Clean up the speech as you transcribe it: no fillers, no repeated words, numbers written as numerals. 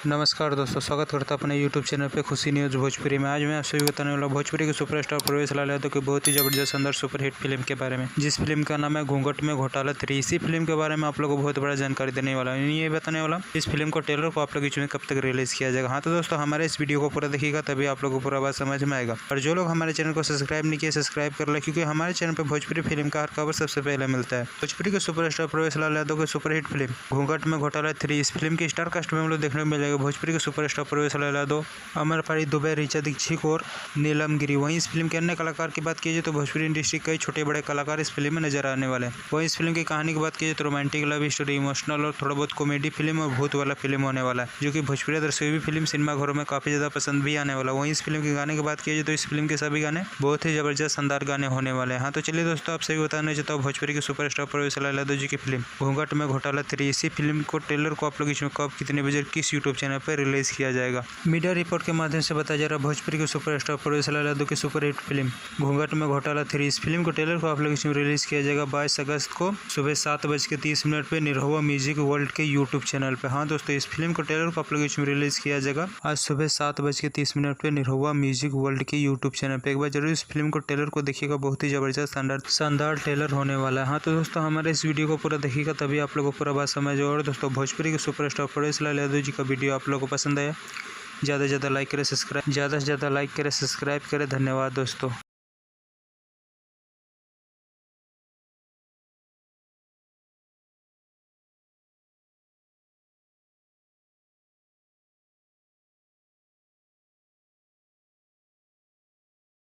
नमस्कार दोस्तों, स्वागत करता अपने YouTube चैनल पे खुशी न्यूज़ भोजपुरी में। आज मैं आप सभी बताने वाला भोजपुरी के सुपरस्टार प्रवेश लाल यादव की बहुत ही जबरदस्त अंदर सुपरहिट फिल्म के बारे में, जिस फिल्म का नाम है घूंघट में घोटाला 3। इसी फिल्म के बारे में आप लोगों को बहुत बड़ा जानकारी देने वाला हूँ। ये बताने वाला इस फिल्म को ट्रेलर को आप लोग बीच में कब तक रिलीज किया जाएगा। हाँ तो दोस्तों, हमारे इस वीडियो को पूरा देखिएगा तभी आप लोगों को पूरा बात समझ में आएगा। और जो लोग हमारे चैनल को सब्सक्राइब नहीं किए, सब्सक्राइब कर ले, क्योंकि हमारे चैनल पर भोजपुरी फिल्म का हर खबर सबसे पहले मिलता है। भोजपुरी के सुपरस्टार प्रवेश लाल यादव की सुपरहिट फिल्म घूंघट में घोटाला 3, इस फिल्म की स्टार कास्ट में हम लोग देखने को मिलेगा भोजपुरी के सुपरस्टार प्रवेश लाल यादव, अमरपाली दुबे, ऋचा दीक्षित और नीलम गिरी। वहीं इस फिल्म के अन्य कलाकार की बात की जाए तो भोजपुरी इंडस्ट्री के कई छोटे बड़े कलाकार इस फिल्म में नजर आने वाले हैं। वहीं इस फिल्म की कहानी की बात की जाए तो रोमांटिक, लव स्टोरी, इमोशनल और थोड़ा बहुत कॉमेडी फिल्म और भूत वाला फिल्म होने वाला है, जो कि भोजपुरी दर्शकों भी फिल्म सिनेमा घरों में काफी ज्यादा पसंद भी आने वाला। वहीं इस फिल्म के गाने की बात की जाए तो इस फिल्म के सभी गाने बहुत ही जबरदस्त शानदार गाने होने वाले हैं। हाँ तो चलिए दोस्तों, आप सभी बताना चाहता हूँ भोजपुरी के सुपरस्टार प्रवेश लाल यादव जी की फिल्म घूंघट में घोटाला 3, इसी फिल्म को ट्रेलर को आप लोग इसमें कब, कितने बजे, किस यूट्यूब चैनल पर रिलीज किया जाएगा। मीडिया रिपोर्ट के माध्यम से बताया जा रहा है भोजपुरी के सुपरस्टार प्रवेश लाल यादव की सुपरहिट फिल्म घूंघट में घोटाला 3, इस फिल्म को ट्रेलर को आप लोग इसमें रिलीज किया जाएगा 22 अगस्त को सुबह 7:30 पे निरहुआ म्यूजिक वर्ल्ड के यूट्यूब चैनल पे। हाँ दोस्तों, इस फिल्म को ट्रेलर को आप लोग इसमें रिलीज किया जाएगा आज सुबह 7:30 पे निरहुआ म्यूजिक वर्ल्ड के यूट्यूब चैनल पे। एक बार जरूर इस फिल्म को ट्रेलर को देखिएगा, बहुत ही जबरदस्त शानदार ट्रेलर होने वाला है। हाँ तो दोस्तों, हमारे इस वीडियो को पूरा देखिएगा तभी आप लोगों को पूरा बात समझ। और दोस्तों, भोजपुरी के सुपरस्टार प्रवेश लाल यादव जी का वीडियो आप लोगों को पसंद आया, ज़्यादा से ज़्यादा लाइक करें, सब्सक्राइब करें। धन्यवाद दोस्तों।